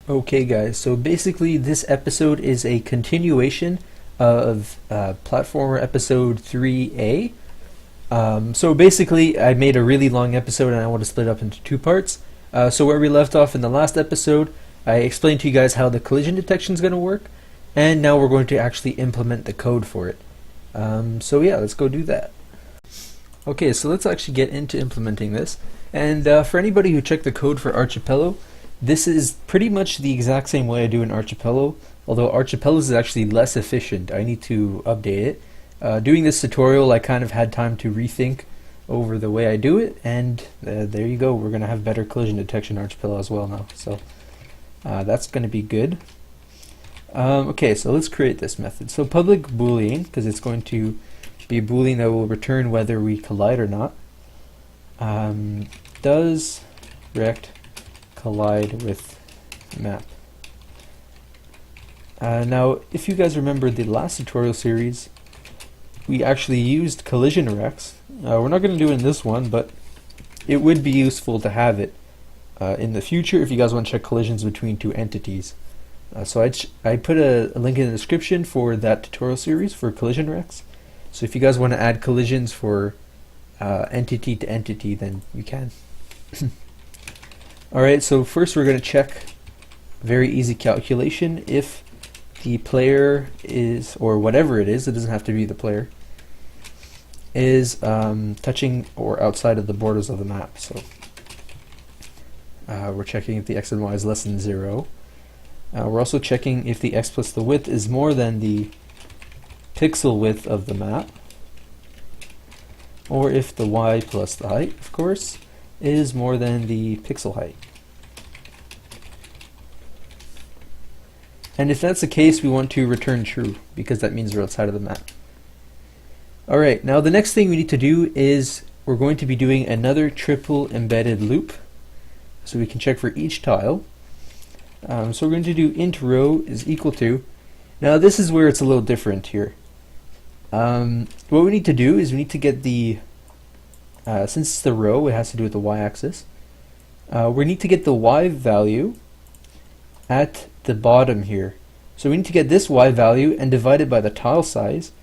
Okay guys, so basically this episode is a continuation of Platformer episode 3A. So basically I made a really long episode and I want to split it up into two parts. So where we left off in the last episode, I explained to you guys how the collision detection is going to work, and now we're going to actually implement the code for it. So yeah, let's go do that. Okay, so let's actually get into implementing this. And for anybody who checked the code for Archipelo, this is pretty much the exact same way I do in Archipelo, although Archipelo is actually less efficient. I need to update it. Doing this tutorial, I kind of had time to rethink over the way I do it, and there you go. We're going to have better collision detection in Archipelo as well now. So that's going to be good. Okay, so let's create this method. So public boolean, because it's going to be a boolean that will return whether we collide or not. Does rect collide with map. Now, if you guys remember the last tutorial series, we actually used collision recs. We're not going to do it in this one, but it would be useful to have it in the future if you guys want to check collisions between two entities. So I put a link in the description for that tutorial series for collision recs. So if you guys want to add collisions for entity to entity, then you can. Alright, so first we're going to check very easy calculation if the player is, or whatever it is, it doesn't have to be the player, is touching or outside of the borders of the map. So we're checking if the x and y is less than 0. We're also checking if the x plus the width is more than the pixel width of the map, or if the y plus the height, of course, is more than the pixel height. And if that's the case, we want to return true, because that means we're outside of the map. Alright, now the next thing we need to do is we're going to be doing another triple embedded loop, so we can check for each tile. So we're going to do int row is equal to, now this is where it's a little different here. What we need to do is we need to get the, since it's the row, it has to do with the y-axis. We need to get the y value at the bottom here. So we need to get this y value and divide it by the tile size,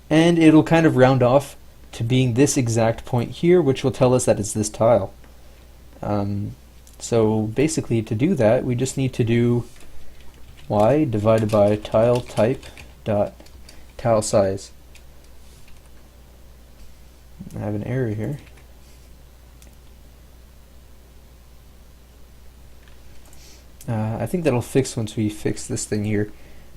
and it'll kind of round off to being this exact point here, which will tell us that it's this tile. So basically to do that, we just need to do y divided by tile type dot tile size. I have an error here. I think that'll fix once we fix this thing here.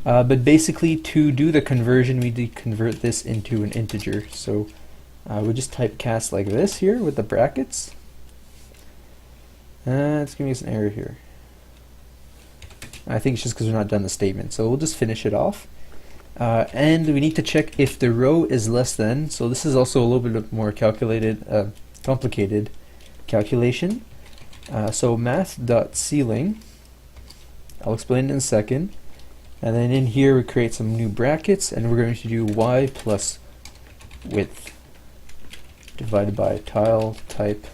But basically, to do the conversion, we need to convert this into an integer. So we just typecast like this here with the brackets. It's giving us an error here. I think it's just because we're not done the statement. So we'll just finish it off. And we need to check if the row is less than, so this is also a little bit more complicated calculation. So math.ceiling, I'll explain it in a second. And then in here we create some new brackets, and we're going to do y plus width divided by tile type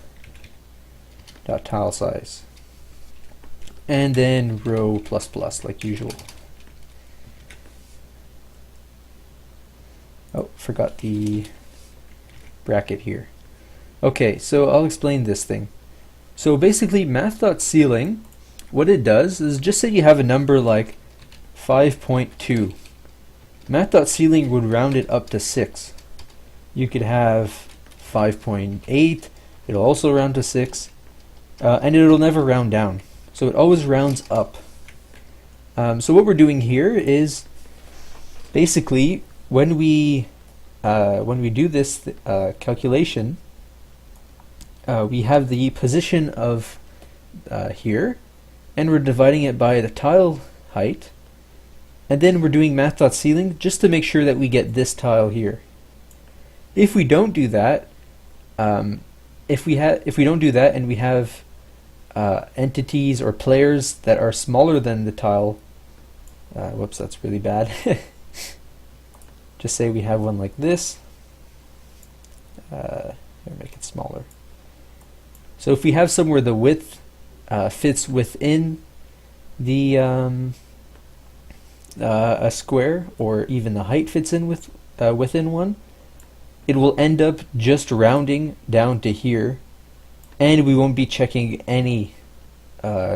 dot tile size. And then row plus plus like usual. Oh, forgot the bracket here. Okay, so I'll explain this thing. So basically math.ceiling, what it does is just say you have a number like 5.2. Math.ceiling would round it up to 6. You could have 5.8, it'll also round to 6, and it'll never round down. So it always rounds up. So what we're doing here is basically when we do this calculation, we have the position of here, and we're dividing it by the tile height, and then we're doing math.ceiling just to make sure that we get this tile here. If we don't do that, if we don't do that and we have entities or players that are smaller than the tile, whoops, that's really bad. Just say we have one like this. Here, make it smaller. So if we have somewhere the width fits within the a square or even the height fits in with within one, it will end up just rounding down to here, and we won't be checking any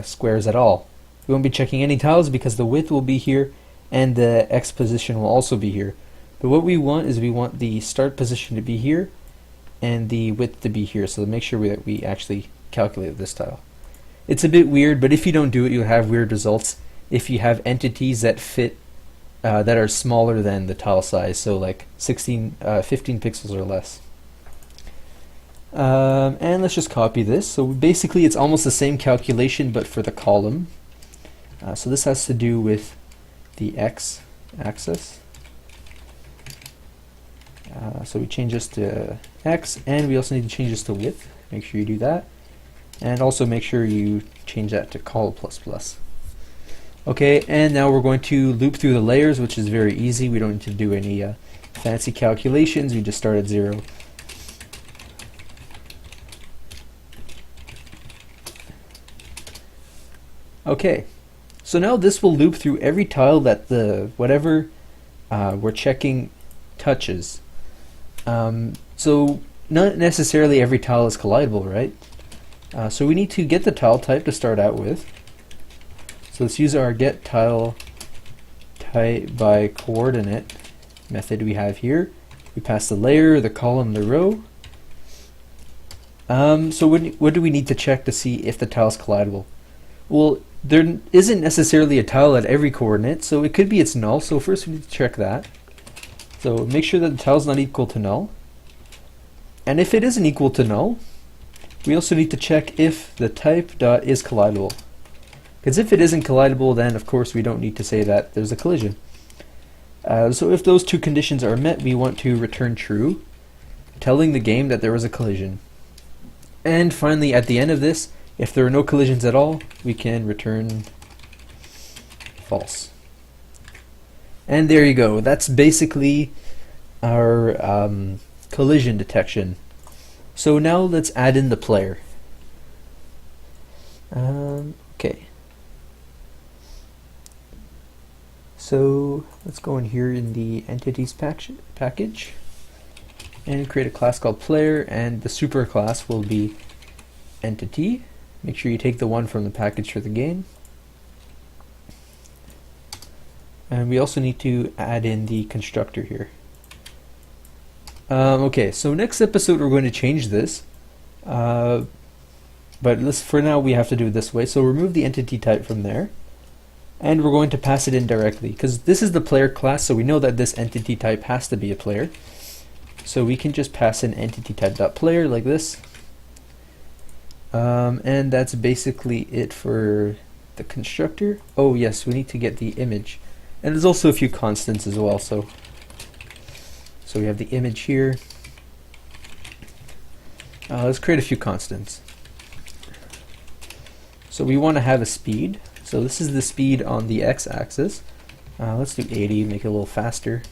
squares at all. We won't be checking any tiles because the width will be here and the X position will also be here. But what we want is we want the start position to be here and the width to be here, so make sure that we actually calculate this tile. It's a bit weird, but if you don't do it, you'll have weird results if you have entities that fit that are smaller than the tile size, so like 15 pixels or less. And let's just copy this. So basically it's almost the same calculation but for the column. So this has to do with the X axis. So we change this to X, and we also need to change this to width. Make sure you do that. And also make sure you change that to col++. Okay, and now we're going to loop through the layers, which is very easy. We don't need to do any fancy calculations. We just start at 0. Okay, so now this will loop through every tile that the whatever we're checking touches. So not necessarily every tile is collidable, right? So we need to get the tile type to start out with. So let's use our get tile type by coordinate method we have here. We pass the layer, the column, the row. So what do we need to check to see if the tile is collidable? Well, there isn't necessarily a tile at every coordinate, so it could be it's null. So first we need to check that. So make sure that the tile is not equal to null. And if it isn't equal to null, we also need to check if the type dot is collidable. Because if it isn't collidable, then of course we don't need to say that there's a collision. So if those two conditions are met, we want to return true, telling the game that there was a collision. And finally, at the end of this, if there are no collisions at all, we can return false. And there you go. That's basically our collision detection. So now let's add in the player. Okay. So let's go in here in the entities package and create a class called player, and the superclass will be entity. Make sure you take the one from the package for the game. And we also need to add in the constructor here. Okay, so next episode we're going to change this. But for now we have to do it this way. So remove the entity type from there. And we're going to pass it in directly, because this is the player class, so we know that this entity type has to be a player. So we can just pass in entity type.player like this. And that's basically it for the constructor. Oh yes, we need to get the image. And there's also a few constants as well. So we have the image here. Let's create a few constants. So we want to have a speed. So this is the speed on the x-axis. Let's do 80, make it a little faster.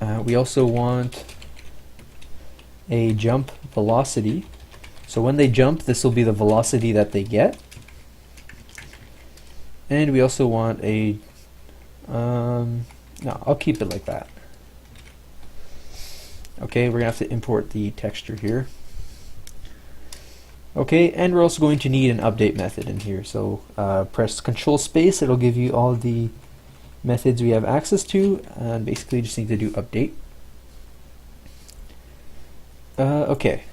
We also want a jump velocity. So when they jump, this will be the velocity that they get. And we also want a, no, I'll keep it like that. Okay, we're gonna have to import the texture here. Okay, and we're also going to need an update method in here. So press Control Space, it'll give you all the methods we have access to, and basically just need to do update. Okay,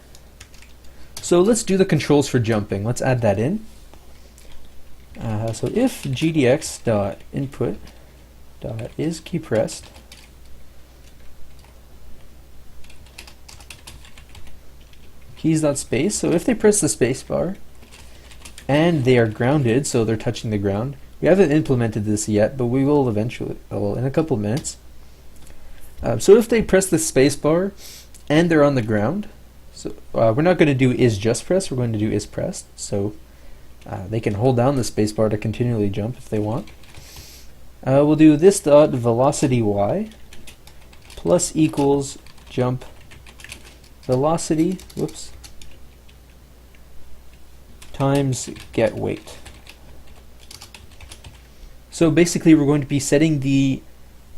so let's do the controls for jumping. Let's add that in. So if gdx.input.is key pressed, keys.space, so if they press the space bar and they are grounded, so they're touching the ground. We haven't implemented this yet, but we will eventually, well, in a couple of minutes. So if they press the space bar and they're on the ground, so we're not going to do is just pressed, we're going to do is pressed. So they can hold down the space bar to continually jump if they want. We'll do this dot velocity y plus equals jump velocity, whoops, times get weight. So basically we're going to be setting the,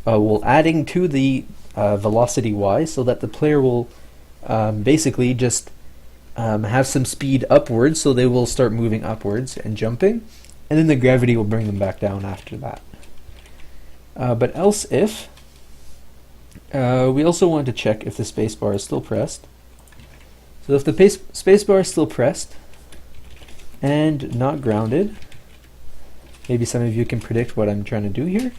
adding to the velocity y so that the player will basically just have some speed upwards, so they will start moving upwards and jumping, and then the gravity will bring them back down after that. But else if, we also want to check if the spacebar is still pressed. So if the spacebar is still pressed and not grounded, maybe some of you can predict what I'm trying to do here.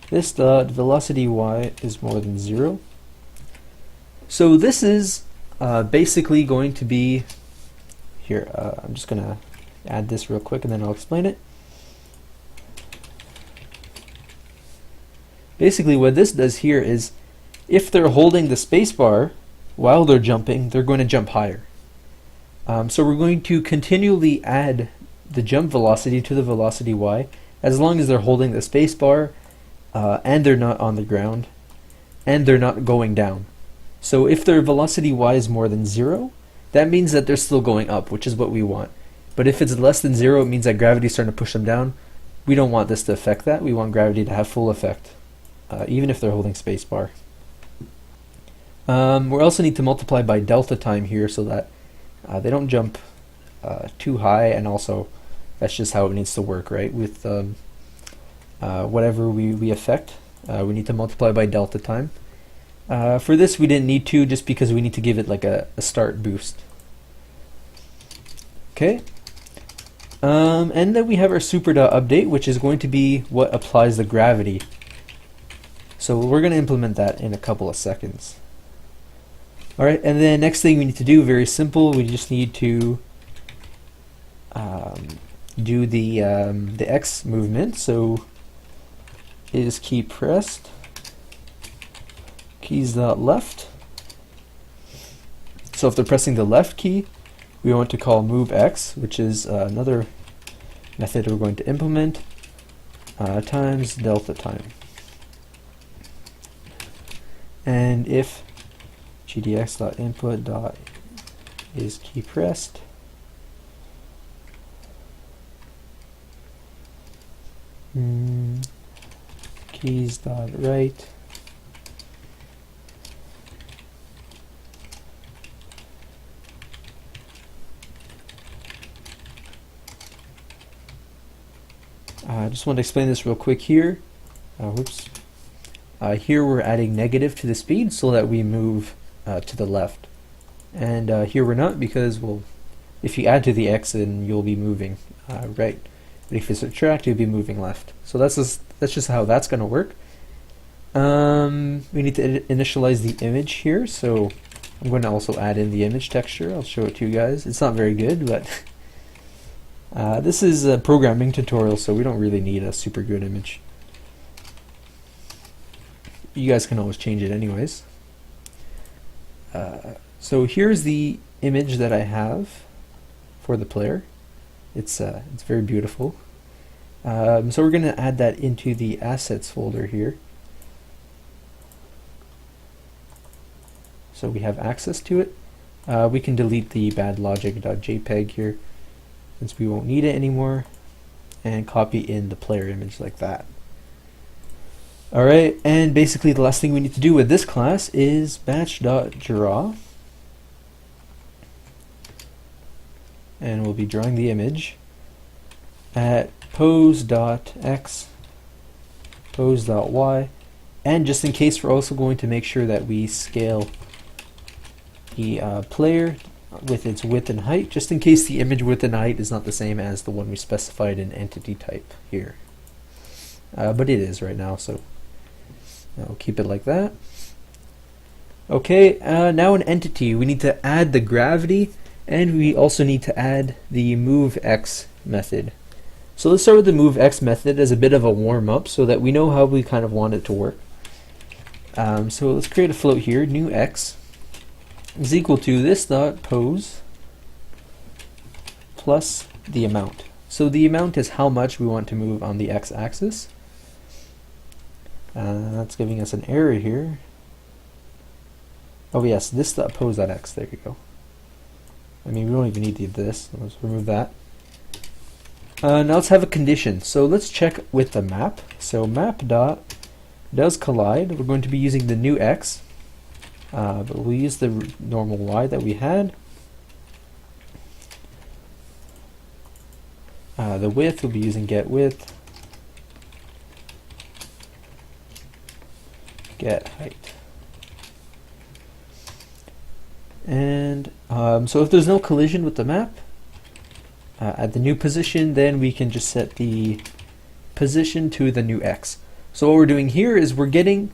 This dot velocity y is more than 0. So this is basically going to be, here, I'm just going to add this real quick and then I'll explain it. Basically what this does here is, if they're holding the spacebar while they're jumping, they're going to jump higher. So we're going to continually add the jump velocity to the velocity y as long as they're holding the spacebar and they're not on the ground and they're not going down. So if their velocity y is more than 0, that means that they're still going up, which is what we want. But if it's less than 0, it means that gravity is starting to push them down. We don't want this to affect that. We want gravity to have full effect, even if they're holding spacebar. We also need to multiply by delta time here so that they don't jump too high, and also that's just how it needs to work, right? With whatever we affect, we need to multiply by delta time. For this we didn't need to, just because we need to give it like a start boost. Okay, and then we have our super.update, which is going to be what applies the gravity. So we're going to implement that in a couple of seconds. Alright, and then next thing we need to do, very simple, we just need to do the X movement. So is key pressed, keys left. So if they're pressing the left key, we want to call move X, which is another method we're going to implement, times delta time. And if GDX.input is key pressed, keys.right, I just want to explain this real quick here. Here we're adding negative to the speed so that we move to the left, and here we're not, because, well, if you add to the X, then you'll be moving right, but if you subtract, you'll be moving left. So that's just how that's going to work. We need to initialize the image here, so I'm going to also add in the image texture. I'll show it to you guys. It's not very good, but this is a programming tutorial, so we don't really need a super good image. You guys can always change it anyways. So here's the image that I have for the player. It's very beautiful. So we're going to add that into the assets folder here. So we have access to it. We can delete the bad logic.jpg here, since we won't need it anymore, and copy in the player image like that. Alright, and basically the last thing we need to do with this class is batch.draw, and we'll be drawing the image at pose.x, pose.y, and just in case, we're also going to make sure that we scale the player with its width and height, just in case the image width and height is not the same as the one we specified in entity type here. But it is right now, so I'll keep it like that. Okay, now an entity. We need to add the gravity, and we also need to add the moveX method. So let's start with the moveX method as a bit of a warm-up so that we know how we kind of want it to work. So let's create a float here. New x is equal to this dot pose plus the amount. So the amount is how much we want to move on the x-axis. That's giving us an error here. Oh yes, this dot pose.x, there you go. I mean, we don't even need this, let's remove that. Now let's have a condition. So let's check with the map. So map dot does collide. We're going to be using the new x, but we'll use the normal y that we had. The width, we'll be using get width, get height. And so if there's no collision with the map at the new position, then we can just set the position to the new x. So what we're doing here is we're getting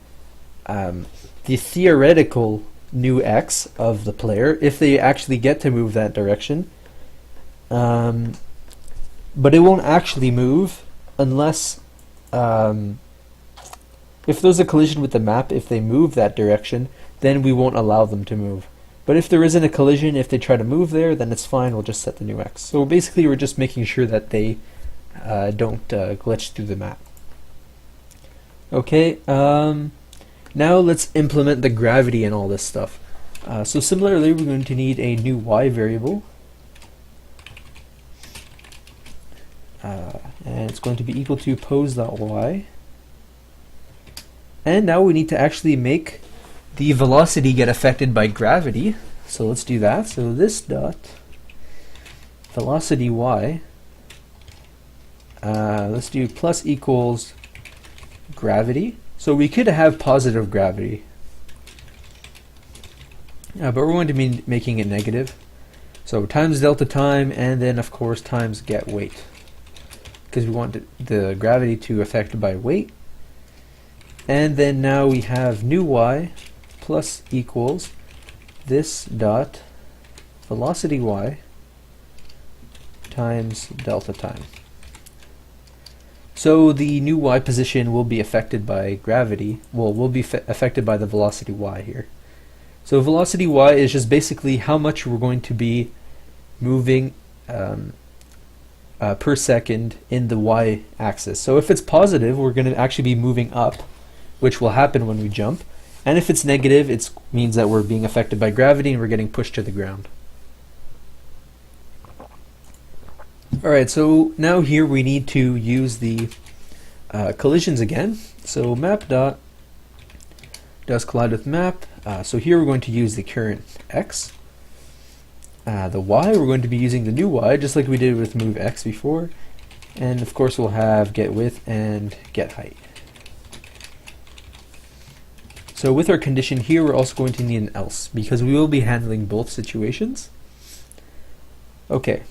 the theoretical new x of the player if they actually get to move that direction. But it won't actually move unless, if there's a collision with the map, if they move that direction, then we won't allow them to move. But if there isn't a collision, if they try to move there, then it's fine, we'll just set the new x. So basically we're just making sure that they don't glitch through the map. Okay, now let's implement the gravity and all this stuff. So similarly, we're going to need a new y variable. And it's going to be equal to pose.y. And now we need to actually make the velocity get affected by gravity. So let's do that. So this dot velocity y, let's do plus equals gravity. So we could have positive gravity, but we're going to be making it negative. So times delta time, and then of course times get weight, because we want the gravity to affect by weight. And then now we have new y plus equals this dot velocity y times delta time. So the new y position will be affected by gravity, well, will be affected by the velocity y here. So velocity y is just basically how much we're going to be moving per second in the y axis. So if it's positive, we're going to actually be moving up, which will happen when we jump. And if it's negative, it means that we're being affected by gravity and we're getting pushed to the ground. Alright, so now here we need to use the collisions again. So map dot does collide with map. So here we're going to use the current x. The y, we're going to be using the new y, just like we did with move x before. And of course we'll have get width and get height. So with our condition here, we're also going to need an else, because we will be handling both situations. Okay.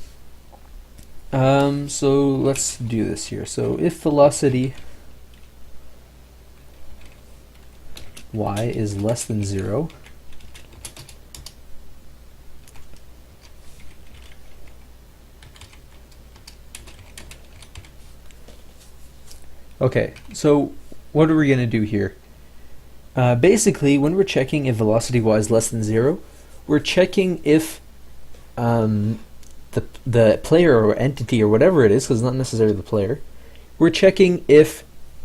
So let's do this here. So if velocity y is less than 0, okay, so what are we going to do here? Basically, when we're checking if velocity y is less than 0, we're checking if the player or entity or whatever it is, because it's not necessarily the player, we're checking if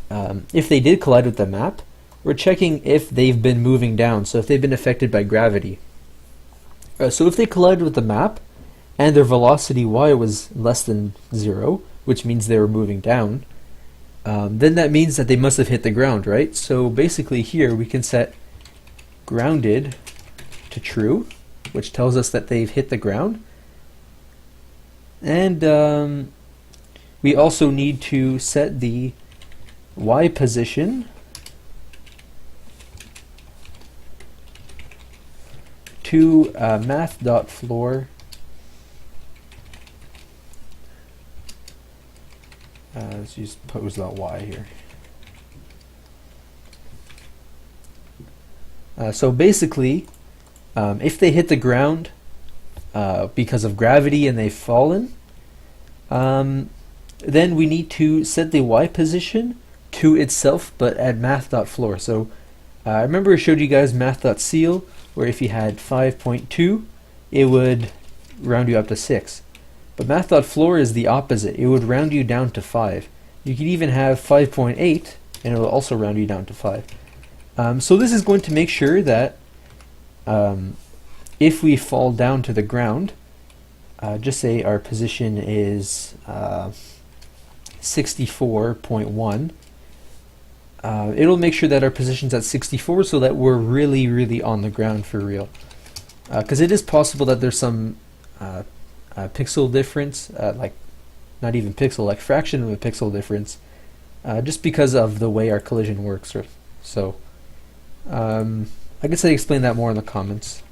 they did collide with the map, we're checking if they've been moving down, so if they've been affected by gravity. So if they collided with the map and their velocity y was less than 0, which means they were moving down, then that means that they must have hit the ground, right? So basically here we can set grounded to true, which tells us that they've hit the ground. And we also need to set the y position to math.floor let's use pose.y here. So basically, if they hit the ground because of gravity and they've fallen, then we need to set the y position to itself, but at math.floor. So I remember I showed you guys math.ceil, where if you had 5.2, it would round you up to 6. But math.floor is the opposite. It would round you down to 5. You could even have 5.8, and it will also round you down to 5. So this is going to make sure that if we fall down to the ground, just say our position is 64.1, it'll make sure that our position's at 64 so that we're really on the ground for real. Because it is possible that there's some pixel difference, like not even pixel, like fraction of a pixel difference, just because of the way our collision works. So I guess I explain that more in the comments.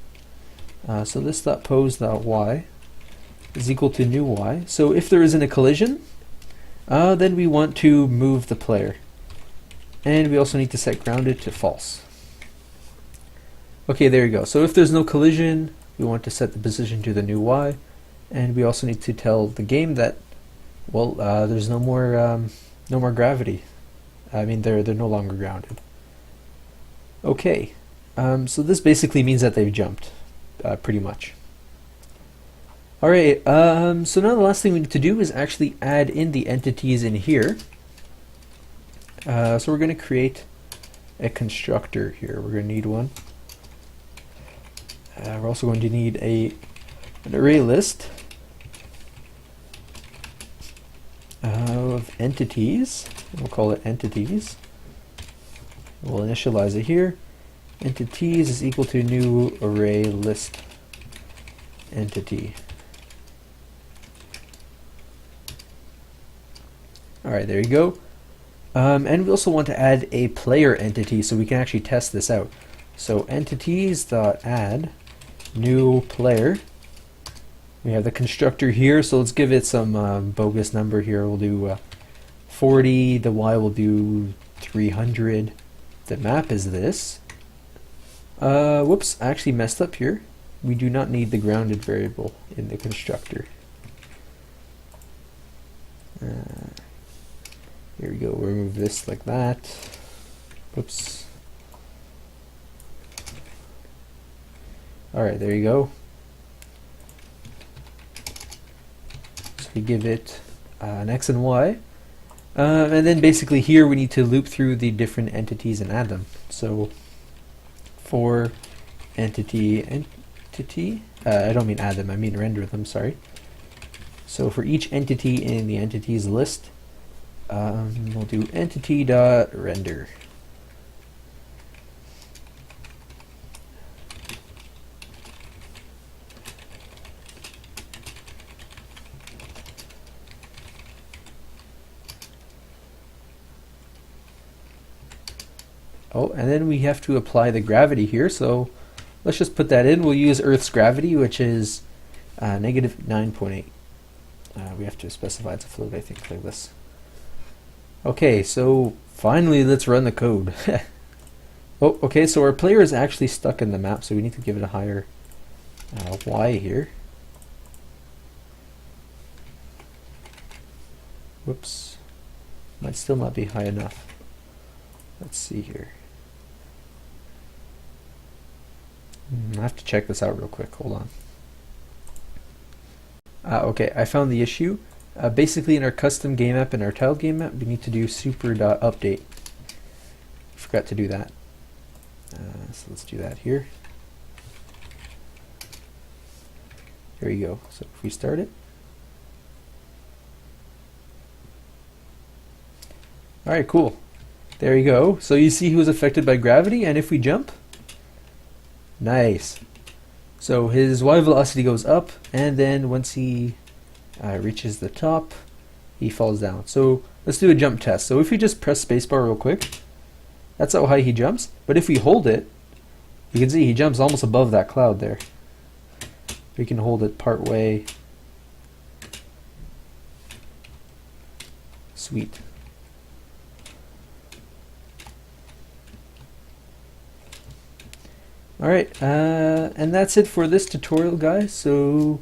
So this .pose.y is equal to new y. So if there isn't a collision, then we want to move the player. And we also need to set grounded to false. Okay, there you go. So if there's no collision, we want to set the position to the new y, and we also need to tell the game that, well, there's no more gravity. I mean, they're no longer grounded. Okay, so this basically means that they've jumped, pretty much. All right. So now the last thing we need to do is actually add in the entities in here. So we're going to create a constructor here. We're going to need one. We're also going to need an array list of entities. We'll call it entities. We'll initialize it here. Entities is equal to new array list entity. Alright, there you go. And we also want to add a player entity so we can actually test this out. So entities.add new player. We have the constructor here, so let's give it some bogus number here. We'll do 40, the y will do 300. The map is this. Whoops, I actually messed up here. We do not need the grounded variable in the constructor. Here we go, we'll remove this like that. Whoops. Alright, there you go. So we give it an x and y. And then basically here we need to loop through the different entities and add them. So for entity, I don't mean add them, I mean render them, sorry. So for each entity in the entities list, we'll do entity.render. Oh, and then we have to apply the gravity here, so let's just put that in. We'll use Earth's gravity, which is negative 9.8. We have to specify it's a float, I think, like this. Okay, so finally let's run the code. Oh, okay, so our player is actually stuck in the map, so we need to give it a higher y here. Whoops, might still not be high enough. Let's see here. I have to check this out real quick, hold on. Okay, I found the issue. Basically in our custom game map and our tiled game map, we need to do super.update. Forgot to do that. So let's do that here. There you go. So if we start it. Alright, cool. There you go. So you see who's affected by gravity, and if we jump, nice. So his y velocity goes up, and then once he reaches the top, he falls down. So let's do a jump test. So if we just press spacebar real quick, that's how high he jumps. But if we hold it, you can see he jumps almost above that cloud there. We can hold it part way. Sweet. Alright, and that's it for this tutorial, guys. So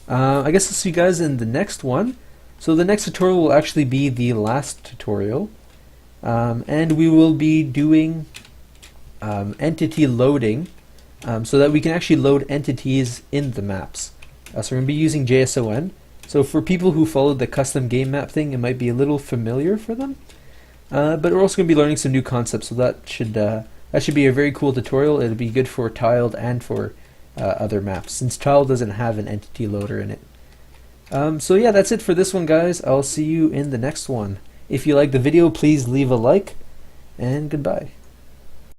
I guess I'll see you guys in the next one. So the next tutorial will actually be the last tutorial, and we will be doing entity loading, so that we can actually load entities in the maps. So we're going to be using JSON. So for people who followed the custom game map thing, it might be a little familiar for them, but we're also going to be learning some new concepts, so that should be a very cool tutorial. It'll be good for tiled and for other maps, since tiled doesn't have an entity loader in it. So yeah, that's it for this one, guys. I'll see you in the next one. If you like the video, please leave a like, and goodbye.